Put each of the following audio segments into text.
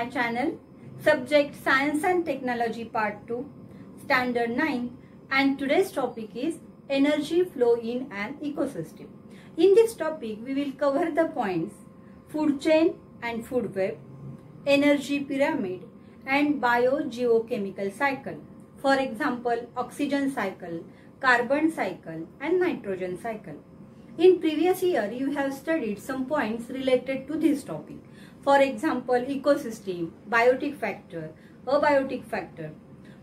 my channel. Subject Science and Technology Part 2, Standard 9, and today's topic is energy flow in an ecosystem. In this topic, we will cover the points food chain and food web, energy pyramid, and biogeochemical cycle. For example, oxygen cycle, carbon cycle, and nitrogen cycle. In previous year, you have studied some points related to this topic. For example, ecosystem, biotic factor, abiotic factor.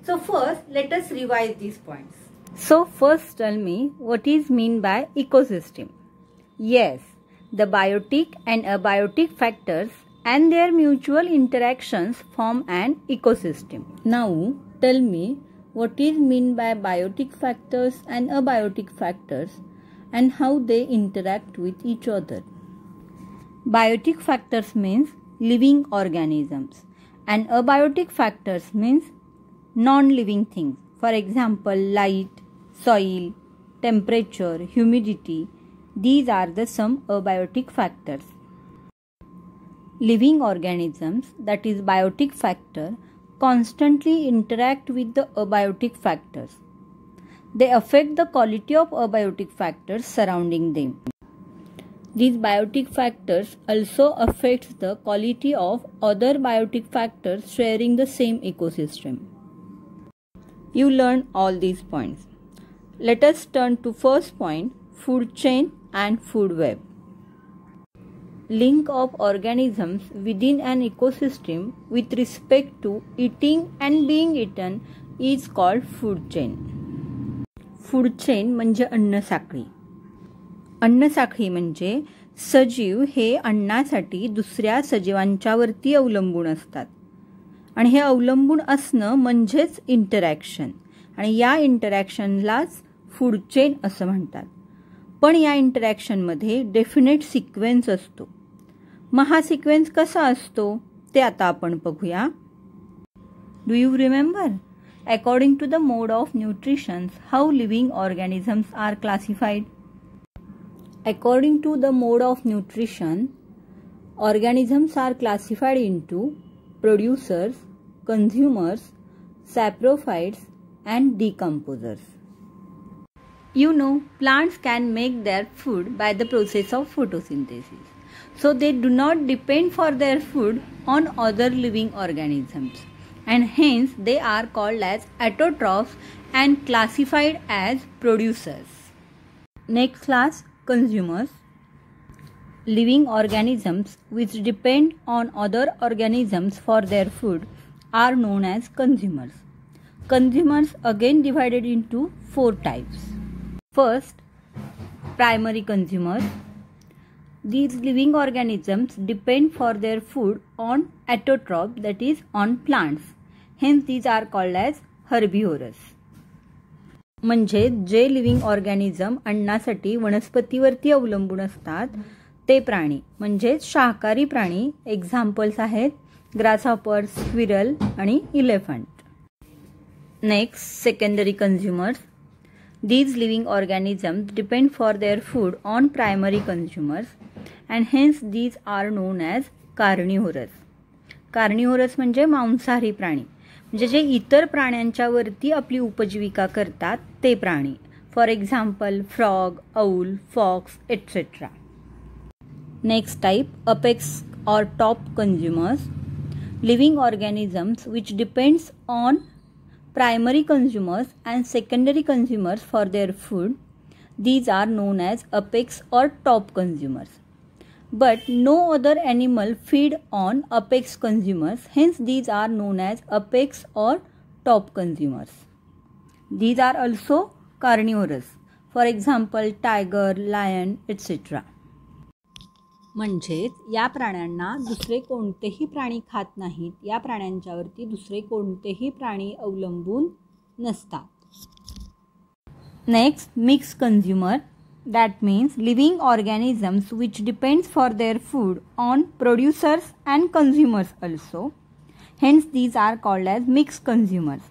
So first, let us revise these points. So first tell me what is mean by ecosystem. Yes, the biotic and abiotic factors and their mutual interactions form an ecosystem. Now tell me what is mean by biotic factors and abiotic factors and how they interact with each other. Biotic factors means living organisms and abiotic factors means non-living things. For example, light, soil, temperature, humidity. These are the some abiotic factors. Living organisms, that is biotic factor, constantly interact with the abiotic factors. They affect the quality of abiotic factors surrounding them. These biotic factors also affect the quality of other biotic factors sharing the same ecosystem. You learn all these points. Let us turn to first point, food chain and food web. Link of organisms within an ecosystem with respect to eating and being eaten is called food chain. Food chain म्हणजे अन्न साखळी. अन्न साखळी म्हणजे सजीव हे अन्नासाठी दुसऱ्या सजीवांच्यावरती अवलंबून असतात आणि हे अवलंबून असणं म्हणजेच इंटरॅक्शन आणि या इंटरॅक्शनलाच फूड चेन असं म्हणतात. पण या इंटरॅक्शनमध्ये डेफिनेट सिक्वेन्स असतो. मग हा सिक्वेन्स कसा असतो ते आता आपण बघूया. Do you remember? According to the mode of nutrition, how living organisms are classified? According to the mode of nutrition, organisms are classified into producers, consumers, saprophytes, and decomposers. You know, plants can make their food by the process of photosynthesis. So they do not depend for their food on other living organisms. And hence they are called as autotrophs and classified as producers. Next class, consumers. Living organisms which depend on other organisms for their food are known as consumers. Consumers again divided into 4 types. First, primary consumers. These living organisms depend for their food on autotrophs, that is on plants. Hence these are called as herbivores. म्हणजे जे living organism अन्नासाठी वनस्पतीवरती अवलंबून असतात ते प्राणी म्हणजे शाकाहारी प्राणी. Examples आहेत grasshopper, squirrel आणि elephant. Next, secondary consumers. These living organisms depend for their food on primary consumers and hence these are known as carnivorous. Carnivorous म्हणजे मांसाहारी प्राणी म्हणजे जे इतर प्राण्यांच्या वरती आपली उपजीविका करतात ते प्राणी. For example frog, owl, fox etcetera. Next type, apex or top consumers. Living organisms which depends on primary consumers and secondary consumers for their food. These are known as apex or top consumers. But no other animal feed on apex consumers. Hence these are known as apex or top consumers. These are also carnivorous. For example, tiger, lion, etc. म्हणजेच या प्राण्यांना दुसरे कोणतेही प्राणी खात नाहीत. या प्राण्यांच्यावरती दुसरे कोणतेही प्राणी अवलंबून नसतात. Next, mix consumer. That means living organisms which depends for their food on producers and consumers also. Hence these are called as mixed consumers.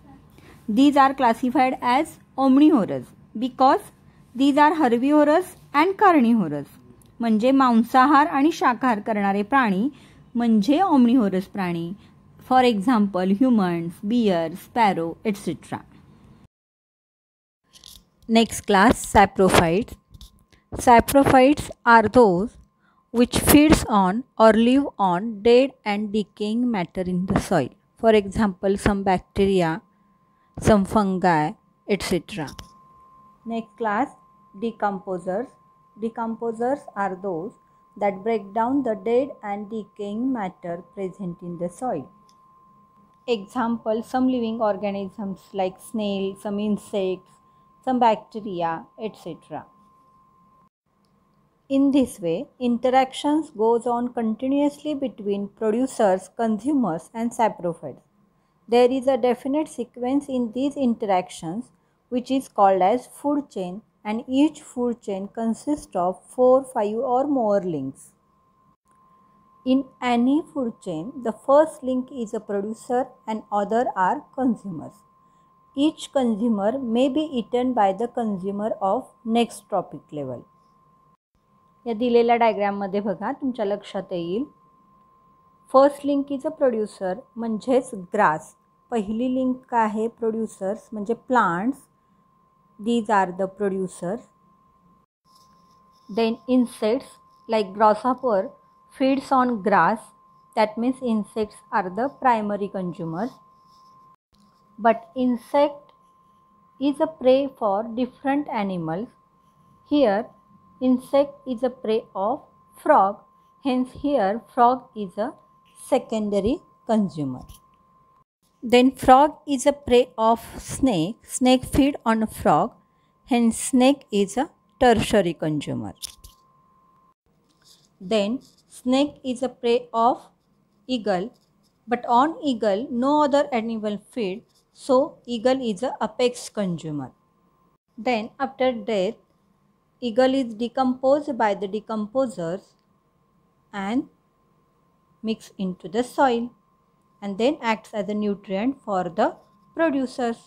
These are classified as omnivorous because these are herbivorous and carnivorous. म्हणजे मांसाहार आणि शाकाहार करणारे प्राणी म्हणजे omnivorous प्राणी For example, humans, bear, sparrow, etc. Next class, saprophytes. Saprophytes are those which feeds on or live on dead and decaying matter in the soil. For example, some bacteria, some fungi, etc. Next class, decomposers. Decomposers are those that break down the dead and decaying matter present in the soil. Example, some living organisms like snails, some insects, some bacteria, etc. In this way, interactions goes on continuously between producers, consumers and saprophytes. There is a definite sequence in these interactions which is called as food chain, and each food chain consists of 4, 5 or more links. In any food chain, the first link is a producer and other are consumers. Each consumer may be eaten by the consumer of next trophic level. या दिलेल्या डायग्राममध्ये बघा तुमच्या लक्षात येईल first link is a producer म्हणजेच grass. पहिली link काय आहे प्रोड्युसर्स म्हणजे plants, these are the producers. Then insects like grasshopper feeds on grass, that means insects are the primary consumers. But insect is a prey for different animals. Here insect is a prey of frog, hence here frog is a secondary consumer. Then frog is a prey of snake, snake feed on a frog, hence snake is a tertiary consumer. Then snake is a prey of eagle, but on eagle no other animal feed, so eagle is a apex consumer. Then after death, eagle is decomposed by the decomposers and mixed into the soil and then acts as a nutrient for the producers.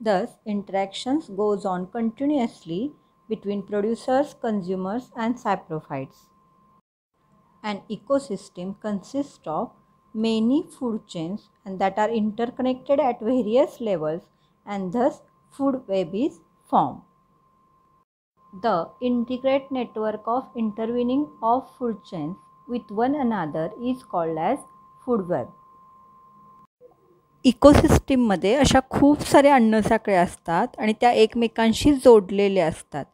Thus interactions goes on continuously between producers, consumers and saprophytes. An ecosystem consists of many food chains and that are interconnected at various levels, and thus food web is formed. The integrated network of intervening of food chains with one another is called as food web. इकोसिस्टीममध्ये अशा खूप साऱ्या अन्नसाखळ्या असतात आणि त्या एकमेकांशी जोडलेल्या असतात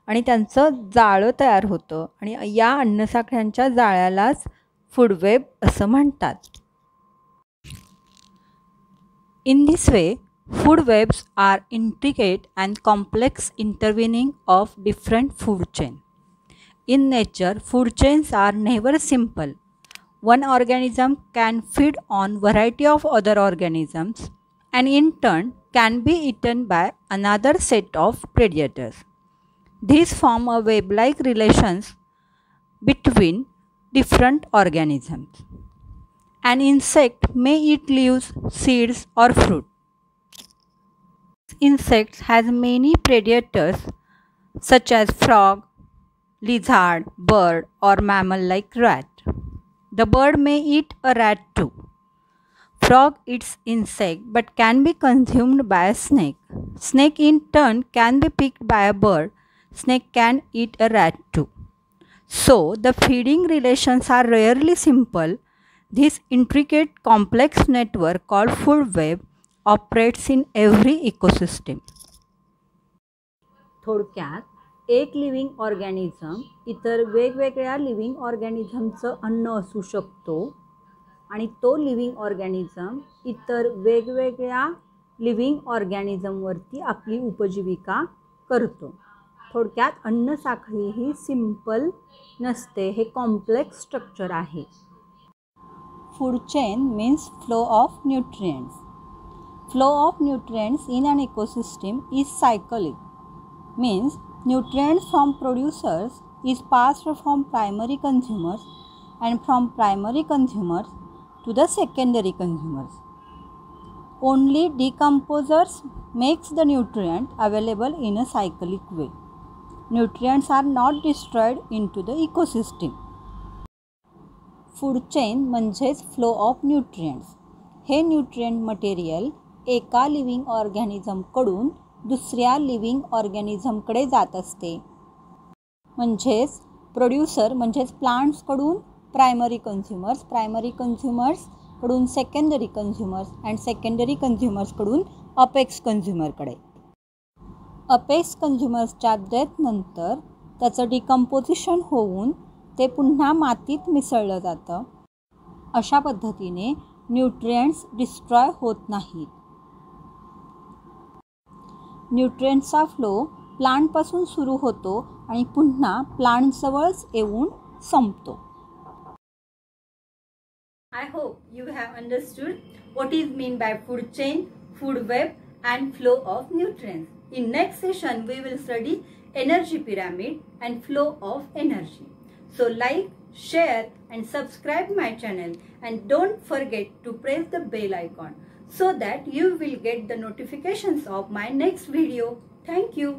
आणि त्यांचं जाळं तयार होतं आणि या अन्नसाखळ्यांच्या जाळ्यालाच फूड वेब असं म्हणतात. In this way food webs are intricate and complex intervening of different food chain. In nature, food chains are never simple. One organism can feed on variety of other organisms and in turn can be eaten by another set of predators. These form a web-like relations between different organisms. An insect may eat leaves, seeds or fruit. Insects has many predators such as frog, lizard, bird or mammal like rat. The bird may eat a rat too. Frog eats insect but can be consumed by a snake. Snake in turn can be picked by a bird. Snake can eat a rat too. So the feeding relations are rarely simple. This intricate complex network called food web operates in every ecosystem. थोडक्यात एक living organism इतर वेगवेगळ्या living ऑर्गॅनिझमचं अन्न असू शकतो आणि तो living organism इतर वेगवेगळ्या लिव्हिंग ऑर्गॅनिझमवरती आपली उपजीविका करतो. थोडक्यात अन्नसाखळी ही सिंपल नसते, हे कॉम्प्लेक्स स्ट्रक्चर आहे. Food chain means flow of nutrients. Flow of nutrients in an ecosystem is cyclic, means nutrients from producers is passed from primary consumers and from primary consumers to the secondary consumers. Only decomposers makes the nutrient available in a cyclic way. Nutrients are not destroyed into the ecosystem. Food chain म्हणजेच flow of nutrients. हे nutrient material एका living ऑर्गॅनिझमकडून दुसऱ्या living ऑर्गॅनिझमकडे जात असते. म्हणजेच producer म्हणजेच प्लांट्सकडून प्रायमरी कन्झ्युमर्सकडून सेकंडरी कन्झ्युमर्स अँड सेकंडरी कन्झ्युमर्सकडून अपेक्स कन्झ्युमरकडे. अपेक्स कन्झ्युमर्सच्या डेथनंतर त्याचं डिकम्पोजिशन होऊन ते पुन्हा मातीत मिसळलं जातं. अशा पद्धतीने न्यूट्रिएंट्स डिस्ट्रॉय होत नाहीत. न्यूट्रिएंट्सचा फ्लो प्लांटपासून सुरू होतो आणि पुन्हा प्लांटजवळच येऊन संपतो. I hope you have understood what is mean by food chain, food web and flow of nutrients. In next session we will study energy pyramid and flow of energy. So like, share and subscribe my channel and don't forget to press the bell icon so that you will get the notifications of my next video. Thank you.